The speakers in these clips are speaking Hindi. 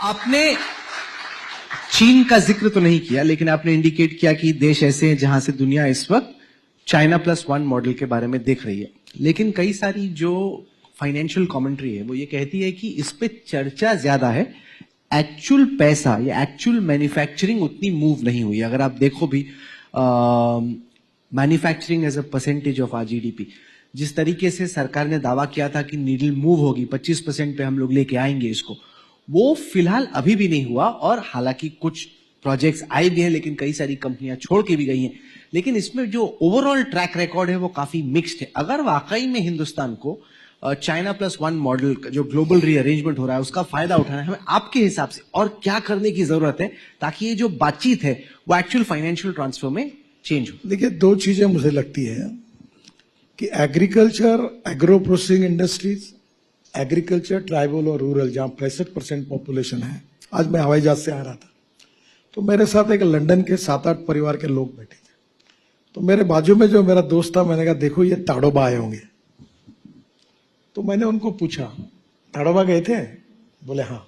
आपने चीन का जिक्र तो नहीं किया, लेकिन आपने इंडिकेट किया कि देश ऐसे हैं जहां से दुनिया इस वक्त China+1 मॉडल के बारे में देख रही है। लेकिन कई सारी जो फाइनेंशियल कमेंट्री है वो ये कहती है कि इस पे चर्चा ज्यादा है, एक्चुअल पैसा या एक्चुअल मैन्युफैक्चरिंग उतनी मूव नहीं हुई। अगर आप देखो भी manufacturing as a percentage of our GDP, जिस तरीके से सरकार ने दावा किया था कि नीडल मूव होगी, 25% पे हम लोग लेके आएंगे इसको, वो फिलहाल अभी भी नहीं हुआ। और हालांकि कुछ प्रोजेक्ट्स आए भी हैं, लेकिन कई सारी कंपनियां छोड़ के भी गई हैं। लेकिन इसमें जो ओवरऑल ट्रैक रिकॉर्ड है वो काफी मिक्स्ड है। अगर वाकई में हिंदुस्तान को China+1 मॉडल जो ग्लोबल रीअरेंजमेंट हो रहा है उसका फायदा उठाना है, हमें आपके हिसाब से और क्या करने की जरूरत है ताकि ये जो बातचीत है वो एक्चुअल फाइनेंशियल ट्रांसफर में चेंज हो? देखिए, दो चीजें मुझे लगती है कि agriculture, agro processing industries, agriculture, tribal और रूरल, जहां 65% पॉपुलेशन है। आज मैं हवाई जहाज से आ रहा था तो मेरे साथ एक लंदन के 7-8 परिवार के लोग बैठे थे। तो मेरे बाजू में जो मेरा दोस्त था, मैंने कहा देखो ये ताड़ोबा आए होंगे। तो मैंने उनको पूछा ताड़ोबा गए थे? बोले हाँ।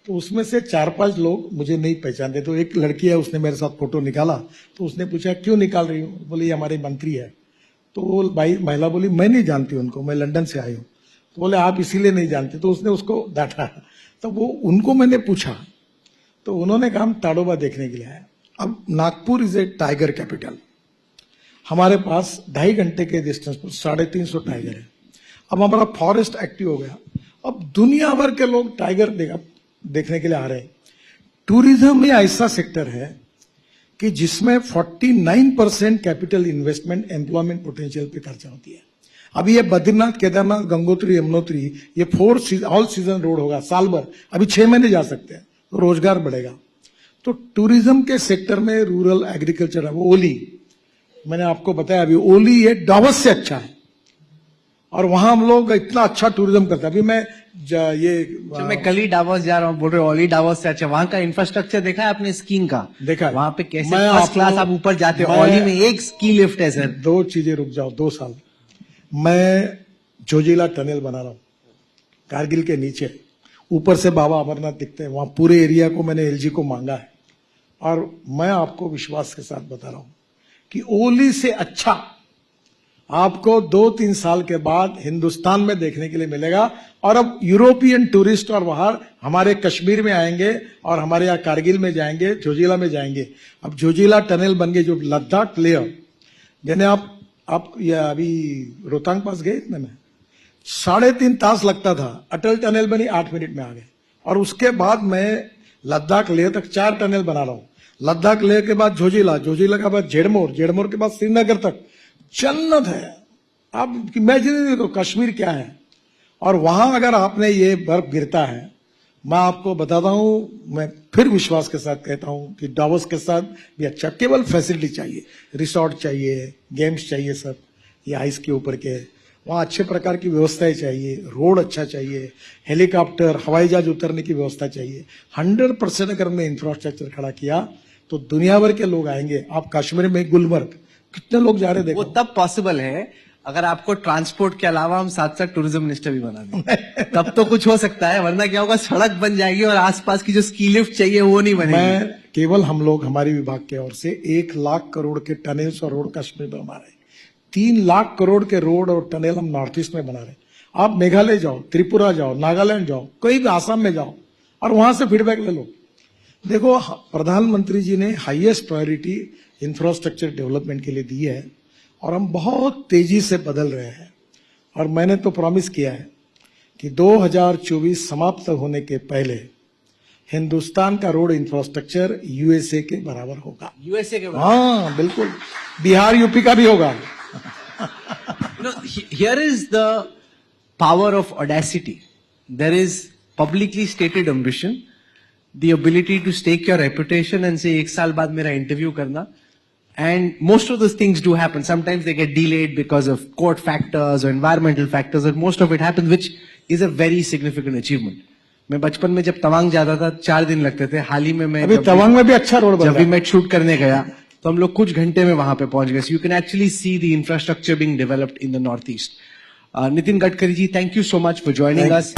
तो उसमें से 4-5 लोग मुझे नहीं पहचानते। तो एक लड़की है, उसने मेरे साथ फोटो निकाला। तो उसने पूछा क्यों निकाल रही हूँ? बोले ये हमारे मंत्री है। तो वो महिला बोली मैं नहीं जानती उनको, मैं लंदन से आई हूँ। तो बोले आप इसीलिए नहीं जानते। तो उसने उसको डांटा। तो वो उनको मैंने पूछा तो उन्होंने कहा हम ताड़ोबा देखने के लिए आए। अब Nagpur is a tiger capital. हमारे पास 2.5 घंटे के डिस्टेंस पर 350 टाइगर है। अब हमारा फॉरेस्ट एक्टिव हो गया। अब दुनिया भर के लोग टाइगर देखने के लिए आ रहे हैं। टूरिज्म ये ऐसा सेक्टर है कि जिसमें 49% कैपिटल इन्वेस्टमेंट एम्प्लॉयमेंट पोटेंशियल पे खर्चा होती है। अभी ये बद्रीनाथ, केदारनाथ, गंगोत्री, यमुनोत्री, ये ऑल सीजन रोड होगा साल भर। अभी 6 महीने जा सकते हैं, तो रोजगार बढ़ेगा। तो टूरिज्म के सेक्टर में रूरल एग्रीकल्चर है। वो ओली, मैंने आपको बताया अभी, ओली ये डावस से अच्छा है और वहां हम लोग इतना अच्छा टूरिज्म करते हैं। अभी मैं कल ही डावस जा रहा हूँ, बोल रहे ओली डावस से अच्छा। वहां का इंफ्रास्ट्रक्चर देखा है आपने? स्कीइंग का देखा है? वहां पे कैसे फर्स्ट क्लास आप ऊपर जाते हो। ओली में एक स्की लिफ्ट है सर। 2 चीजें, रुक जाओ 2 साल। मैं जोजिला टनल बना रहा हूं कारगिल के नीचे। ऊपर से बाबा अमरनाथ दिखते हैं। वहां पूरे एरिया को मैंने एलजी को मांगा है और मैं आपको विश्वास के साथ बता रहा हूं कि ओली से अच्छा आपको 2-3 साल के बाद हिंदुस्तान में देखने के लिए मिलेगा। और अब यूरोपियन टूरिस्ट और बाहर हमारे कश्मीर में आएंगे और हमारे यहाँ कारगिल में जाएंगे, जोजिला में जाएंगे। अब जोजिला टनल बन गए जो लद्दाख लेह, यानी आप ये अभी रोहतांग पास गए इतने में 3.5 तास लगता था, अटल टनल बनी 8 मिनट में आ गए। और उसके बाद मैं लद्दाख लेह तक 4 टनल बना रहा हूं। लद्दाख लेह के बाद जोजिला, जोजिला के बाद जेडमोर, जेडमोर के बाद श्रीनगर तक जन्नत है। आप इमेजिन करो कश्मीर क्या है। और वहां अगर आपने ये बर्फ गिरता है, मैं आपको बताता हूं, मैं फिर विश्वास के साथ कहता हूं कि डावोस के साथ भी अच्छा। केवल फैसिलिटी चाहिए, रिसोर्ट चाहिए, गेम्स चाहिए, सब ये आइस के ऊपर के। वहां अच्छे प्रकार की व्यवस्थाएं चाहिए, रोड अच्छा चाहिए, हेलीकॉप्टर, हवाई जहाज उतरने की व्यवस्था चाहिए। 100% अगर हमने इंफ्रास्ट्रक्चर खड़ा किया तो दुनिया भर के लोग आएंगे। आप कश्मीर में गुलमर्ग कितने लोग जा रहे, देखो। वो तब पॉसिबल है अगर आपको ट्रांसपोर्ट के अलावा हम साथ साथ टूरिज्म मिनिस्टर भी बना दें। तब तो कुछ हो सकता है, वरना क्या होगा, सड़क बन जाएगी और आसपास की जो स्की लिफ्ट चाहिए वो नहीं बनेगी। मैं केवल हम लोग, हमारी विभाग की ओर से 1 लाख करोड़ के टनल्स और रोड कश्मीर में बना रहे हैं। 3 लाख करोड़ के रोड और टनल हम नॉर्थ ईस्ट में बना रहे हैं। आप मेघालय जाओ, त्रिपुरा जाओ, नागालैंड जाओ, कोई भी आसाम में जाओ और वहां से फीडबैक ले लो। देखो, प्रधानमंत्री जी ने हाईएस्ट प्रायोरिटी इंफ्रास्ट्रक्चर डेवलपमेंट के लिए दी है और हम बहुत तेजी से बदल रहे हैं। और मैंने तो प्रॉमिस किया है कि 2024 समाप्त होने के पहले हिंदुस्तान का रोड इंफ्रास्ट्रक्चर यूएसए के बराबर होगा। यूएसए के बराबर? हाँ बिल्कुल, बिहार यूपी का भी होगा। Here is the power of audacity. There is publicly stated ambition, the ability to stake your reputation and say 1 साल बाद मेरा इंटरव्यू करना. And most of those things do happen. Sometimes they get delayed because of court factors or environmental factors, but most of it happens, which is a very significant achievement. मैं बचपन में जब तवांग जाता था 4 दिन लगते थे। हाल ही में मैं अभी तवांग में भी अच्छा रोड बन रहा है। जब भी मैं शूट करने गया तो हम लोग कुछ घंटे में वहां पे पहुंच गए। So you can actually see the infrastructure being developed in the Northeast. Nitin Gadkari ji, thank you so much for joining us.